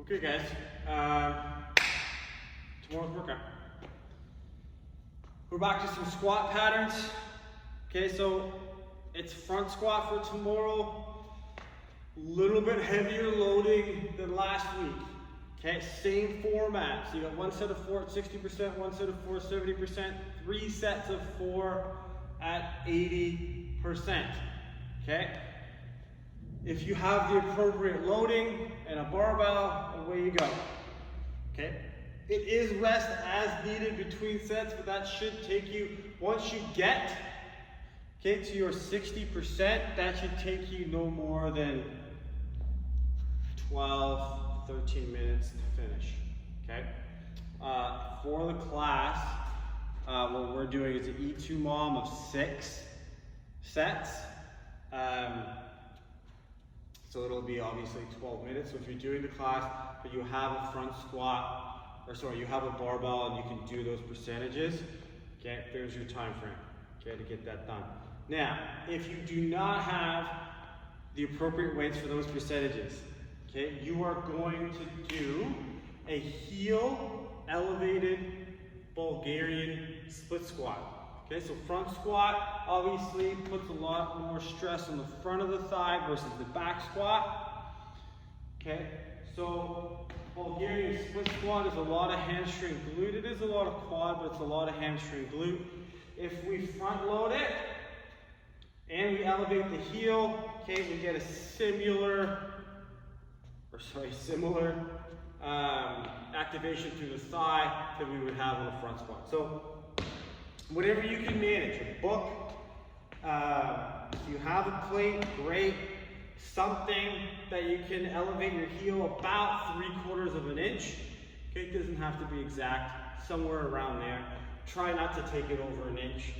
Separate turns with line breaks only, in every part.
Okay guys, tomorrow's workout. We're back to some squat patterns. Okay, so it's front squat for tomorrow. A little bit heavier loading than last week. Okay, same format. So you got one set of 4 at 60%, one set of 4 at 70%, 3 sets of 4 at 80%. Okay? If you have the appropriate loading and a barbell, away you go. Okay? It is rest as needed between sets, but that should take you, once you get to your 60%, that should take you no more than 12, 13 minutes to finish. Okay? For the class, what we're doing is an E2 mom of 6 sets. So it'll be obviously 12 minutes. So if you're doing the class, but you have a front squat, you have a barbell and you can do those percentages, okay, there's your time frame, okay, to get that done. Now, if you do not have the appropriate weights for those percentages, okay, you are going to do a heel elevated Bulgarian split squat. Okay, so front squat obviously puts a lot more stress on the front of the thigh versus the back squat. Okay, so Bulgarian split squat is a lot of hamstring glute. It is a lot of quad, but it's a lot of hamstring glute. If we front load it and we elevate the heel, okay, we get a similar activation through the thigh that we would have on a front squat. So whatever you can manage, a book, if you have a plate, great. Something that you can elevate your heel about 3/4 of an inch. Okay, it doesn't have to be exact, somewhere around there. Try not to take it over an inch.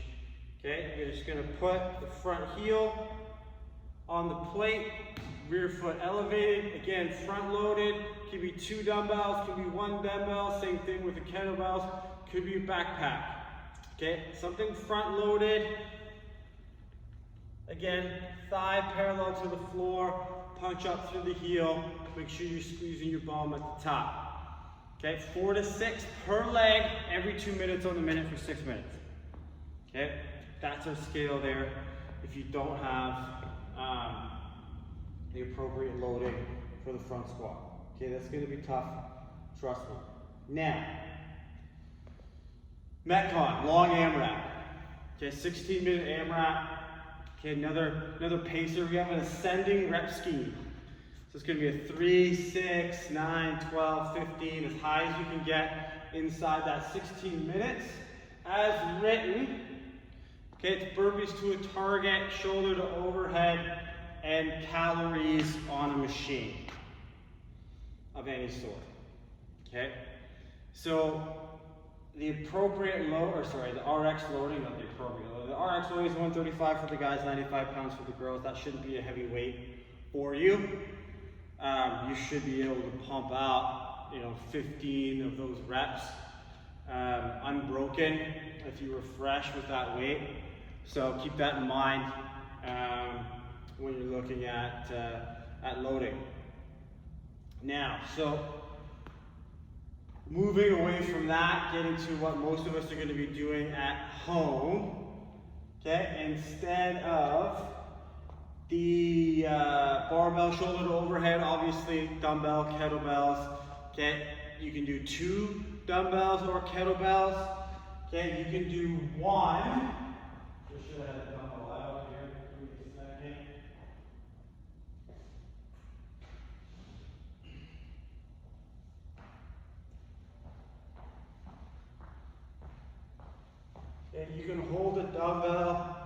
Okay, you're just gonna put the front heel on the plate, rear foot elevated, again, front loaded. Could be 2 dumbbells, could be 1 dumbbell, same thing with the kettlebells, could be a backpack. Okay, something front loaded. Again, thigh parallel to the floor, punch up through the heel. Make sure you're squeezing your bum at the top. Okay, 4 to 6 per leg, every 2 minutes on the minute for 6 minutes. Okay, that's our scale there. If you don't have the appropriate loading for the front squat. Okay, that's gonna be tough, trust me. Now, Metcon, long AMRAP. Okay, 16-minute AMRAP. Okay, another pacer. We have an ascending rep scheme. So it's gonna be a 3, 6, 9, 12, 15, as high as you can get inside that 16 minutes. As written, okay, it's burpees to a target, shoulder to overhead, and calories on a machine of any sort. Okay, so the appropriate load, the RX loading, not the appropriate load. The RX loading is 135 for the guys, 95 pounds for the girls. That shouldn't be a heavy weight for you. You should be able to pump out, 15 of those reps unbroken if you were fresh with that weight. So keep that in mind when you're looking at loading. Now, so moving away from that, getting to what most of us are going to be doing at home, okay, instead of the barbell shoulder to overhead, obviously dumbbell, kettlebells, okay, you can do 2 dumbbells or kettlebells, okay, you can do 1, just should have the dumbbell out here, give me a second. And you can hold a dumbbell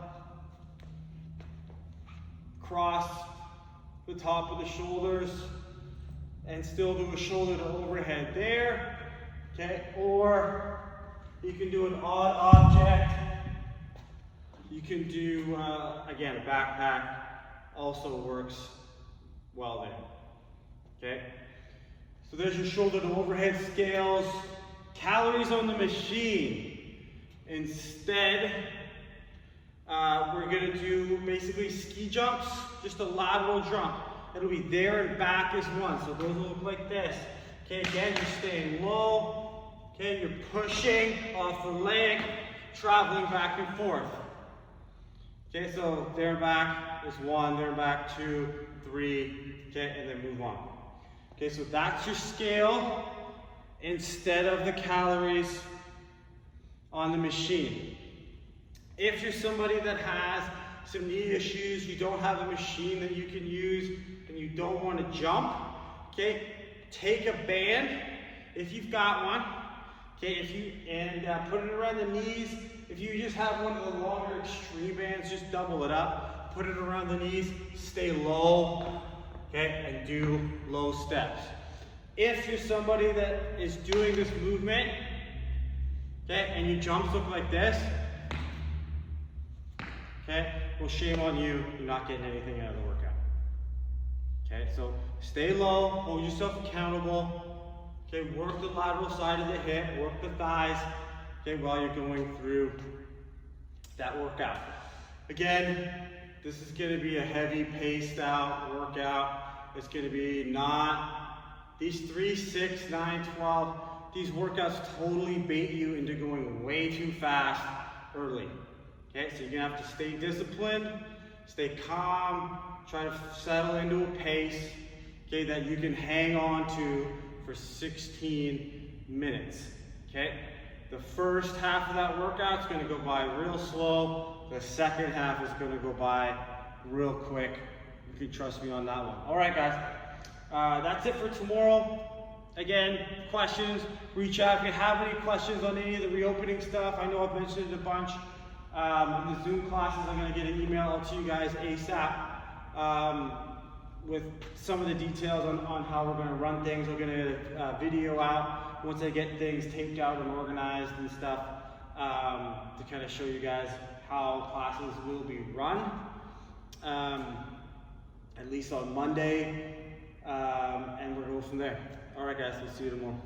across the top of the shoulders and still do a shoulder to overhead there, okay? Or you can do an odd object. You can do, again, a backpack also works well there, okay? So there's your shoulder to overhead scales. Calories on the machine. Instead, we're gonna do basically ski jumps, just a lateral jump. It'll be there and back as one, so those will look like this. Okay, again, you're staying low. Okay, you're pushing off the leg, traveling back and forth. Okay, so there and back is 1, there and back 2, 3, okay, and then move on. Okay, so that's your scale instead of the calories on the machine. If you're somebody that has some knee issues, you don't have a machine that you can use, and you don't want to jump, okay, take a band if you've got one, okay, and put it around the knees. If you just have one of the longer extreme bands, just double it up, put it around the knees, stay low, okay, and do low steps. If you're somebody that is doing this movement, okay, and your jumps look like this, okay, well, shame on you, you're not getting anything out of the workout. Okay, so stay low, hold yourself accountable, okay, work the lateral side of the hip, work the thighs, okay, while you're going through that workout. Again, this is going to be a heavy paced out workout. It's going to be not these 3, 6, 9, 12. These workouts totally bait you into going way too fast early. Okay, so you're going to have to stay disciplined, stay calm, try to settle into a pace, okay, that you can hang on to for 16 minutes. Okay, the first half of that workout is going to go by real slow. The second half is going to go by real quick. You can trust me on that one. All right, guys, that's it for tomorrow. Again, questions, reach out. If you have any questions on any of the reopening stuff, I know I've mentioned it a bunch. In the Zoom classes, I'm going to get an email out to you guys ASAP with some of the details on how we're going to run things. We're going to video out once I get things taped out and organized and stuff to kind of show you guys how classes will be run, at least on Monday, and we'll go from there. All right, guys, we'll see you tomorrow.